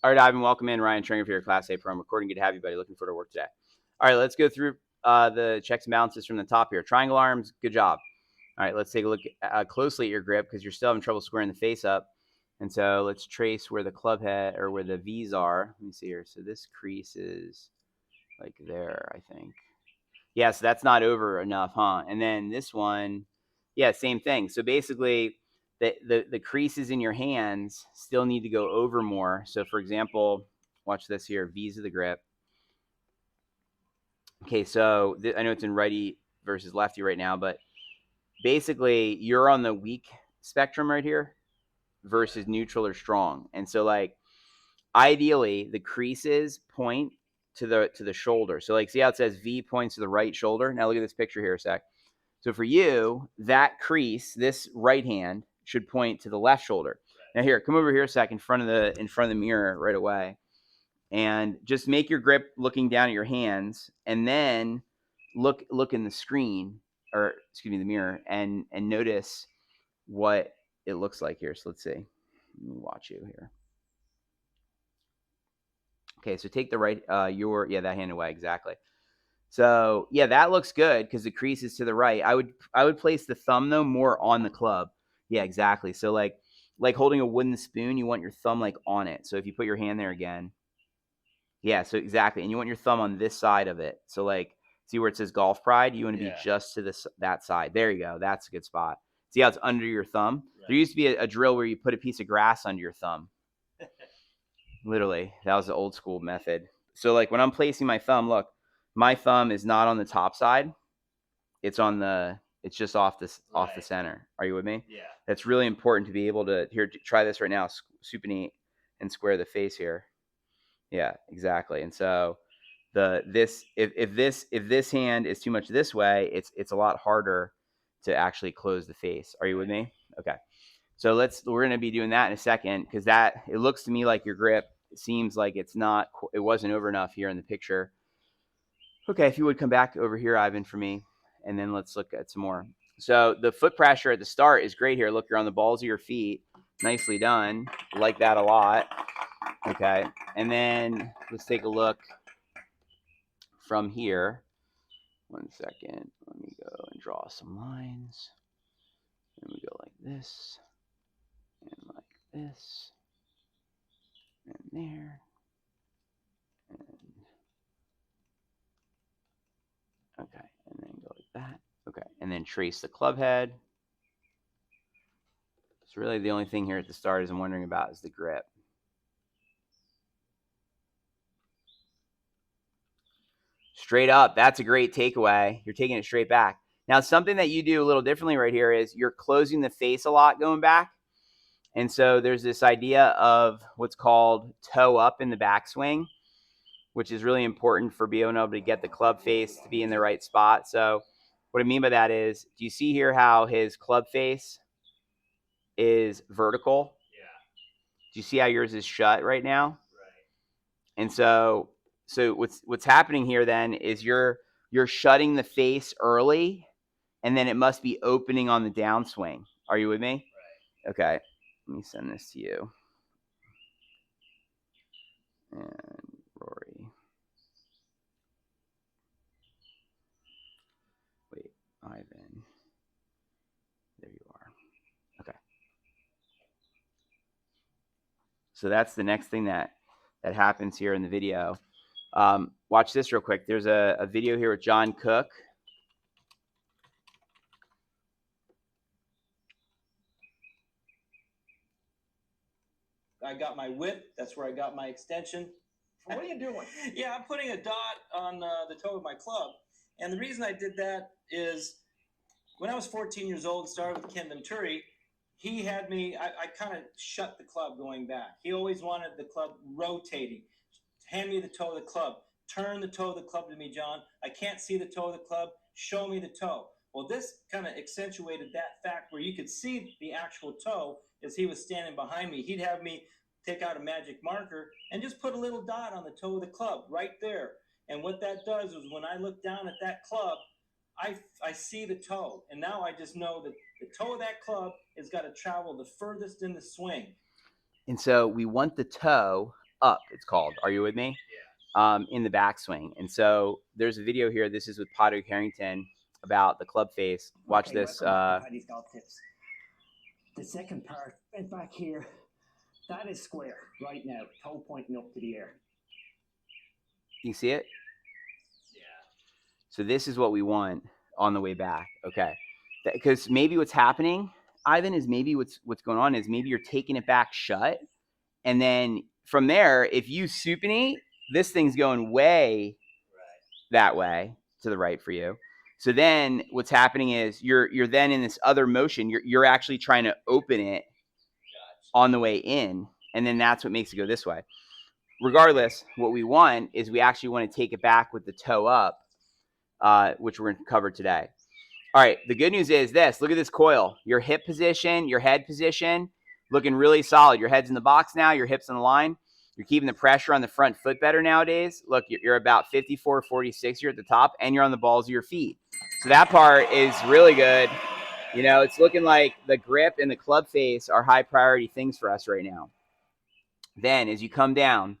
All right, Ivan, welcome in. Ryan Tringer for your Class A Pro. I'm recording. Good to have you, buddy. Looking forward to work today. All right, let's go through the checks and balances from the top here. Triangle arms, good job. All right, let's take a look closely at your grip because you're still having trouble squaring the face up. And so let's trace where the club head or where the V's are. Let me see here. So this crease is like there, I think. Yeah, so that's not over enough, huh? And then this one, yeah, same thing. So basically, the creases in your hands still need to go over more. So for example, watch this here, V's of the grip. Okay, so I know it's in righty versus lefty right now, but basically you're on the weak spectrum right here versus neutral or strong. And so like ideally the creases point to the shoulder. So like see how it says V points to the right shoulder? Now look at this picture here a sec. So for you, that crease, this right hand, should point to the left shoulder. Now here, come over here a sec in front of the mirror right away, and just make your grip looking down at your hands, and then look in the screen, or excuse me, the mirror, and notice what it looks like here. So let's see. Let me watch you here. Okay, so take the right, that hand away, exactly. So yeah, that looks good because the crease is to the right. I would place the thumb though more on the club. Yeah, exactly. So like holding a wooden spoon, you want your thumb like on it. So if you put your hand there again, yeah, so exactly, and you want your thumb on this side of it. So like, see where it says Golf Pride? You want to be just to that side. There you go. That's a good spot. See how it's under your thumb? Right. There used to be a drill where you put a piece of grass under your thumb. Literally, that was the old school method. So like when I'm placing my thumb, look, my thumb is not on the top side. It's on the. It's just off this off the center. Are you with me? Yeah. That's really important to be able to here. Try this right now. Supinate and square the face here. Yeah, exactly. And so if this hand is too much this way, it's a lot harder to actually close the face. Are you with me? Okay. So we're going to be doing that in a second because that it looks to me like your grip seems like it wasn't over enough here in the picture. Okay, if you would come back over here, Ivan, for me, and then let's look at some more. So the foot pressure at the start is great here. Look, you're on the balls of your feet. Nicely done. Like that a lot. Okay, and then let's take a look from here. 1 second. Let me go and draw some lines. And we go like this, and like this, and there, and okay, and then go like that. Okay, and then trace the club head. So really the only thing here at the start is I'm wondering about is the grip. Straight up, that's a great takeaway. You're taking it straight back. Now, something that you do a little differently right here is you're closing the face a lot going back. And so there's this idea of what's called toe up in the backswing, which is really important for being able to get the club face to be in the right spot. So what I mean by that is, do you see here how his club face is vertical? Yeah. Do you see how yours is shut right now? Right. And so what's happening here then is you're shutting the face early, and then it must be opening on the downswing. Are you with me? Right. Okay. Let me send this to you. And Rory. Wait, Ivan. There you are. Okay. So that's the next thing that happens here in the video. Watch this real quick. There's a video here with John Cook. I got my whip. That's where I got my extension. What are you doing? Yeah, I'm putting a dot on the toe of my club. And the reason I did that is when I was 14 years old and started with Ken Venturi, he had me, I kind of shut the club going back. He always wanted the club rotating. Hand me the toe of the club. Turn the toe of the club to me, John. I can't see the toe of the club. Show me the toe. Well, this kind of accentuated that fact where you could see the actual toe as he was standing behind me. He'd have me take out a magic marker and just put a little dot on the toe of the club right there. And what that does is when I look down at that club, I see the toe. And now I just know that the toe of that club has got to travel the furthest in the swing. And so we want the toe up, it's called. Are you with me? In the backswing. And so there's a video here. This is with Padraig Harrington about the club face. Watch this. Welcome back to Paddy's Golf Tips. The second part, bent back here. That is square right now, toe pointing up to the air. You see it? Yeah. So this is what we want on the way back. Okay. Because maybe what's happening, Ivan, is maybe what's going on is maybe you're taking it back shut. And then from there, if you supinate, this thing's going way that way to the right for you. So then what's happening is you're then in this other motion. You're actually trying to open it on the way in. And then that's what makes it go this way. Regardless, what we want is we actually want to take it back with the toe up, which we're going to cover today. All right, the good news is this. Look at this coil. Your hip position, your head position, looking really solid. Your head's in the box now. Your hip's on the line. You're keeping the pressure on the front foot better nowadays. Look, you're about 54, 46 here at the top, and you're on the balls of your feet. So that part is really good. You know, it's looking like the grip and the club face are high priority things for us right now. Then as you come down,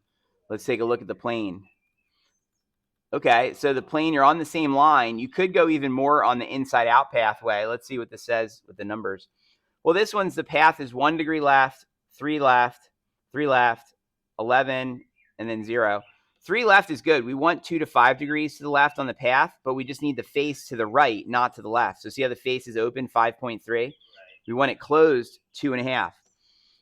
let's take a look at the plane. Okay, so the plane, you're on the same line. You could go even more on the inside out pathway. Let's see what this says with the numbers. Well, this one's the path is 1 degree left, 3 left, 3 left, 11, and then 0. 3 left is good. We want 2 to 5 degrees to the left on the path, but we just need the face to the right, not to the left. So see how the face is open, 5.3? Right. We want it closed, 2.5.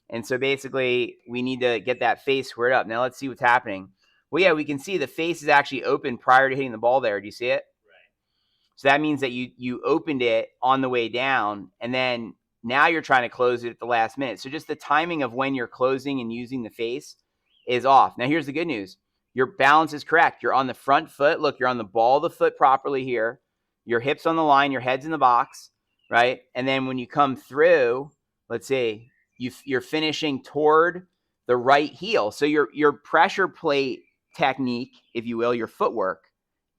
And so basically, we need to get that face squared up. Now let's see what's happening. Well, yeah, we can see the face is actually open prior to hitting the ball there. Do you see it? Right. So that means that you opened it on the way down, and then now you're trying to close it at the last minute. So just the timing of when you're closing and using the face is off. Now here's the good news. Your balance is correct. You're on the front foot. Look, you're on the ball of the foot properly here. Your hips on the line, your head's in the box, right? And then when you come through, let's see, you're finishing toward the right heel. So your pressure plate technique, if you will, your footwork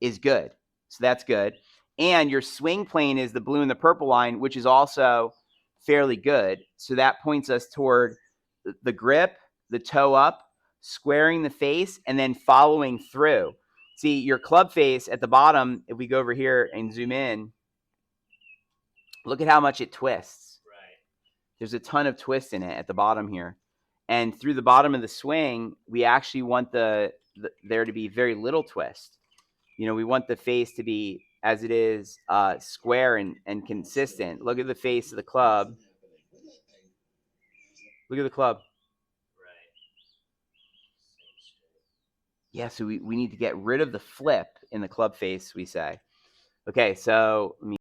is good. So that's good. And your swing plane is the blue and the purple line, which is also fairly good. So that points us toward the grip, the toe up, squaring the face, and then following through. See, your club face at the bottom, if we go over here and zoom in, look at how much it twists. Right. There's a ton of twist in it at the bottom here. And through the bottom of the swing, we actually want there to be very little twist. You know, we want the face to be, as it is, square and consistent. Look at the face of the club. Look at the club. Right. Yeah, so we need to get rid of the flip in the club face, we say. Okay, so let me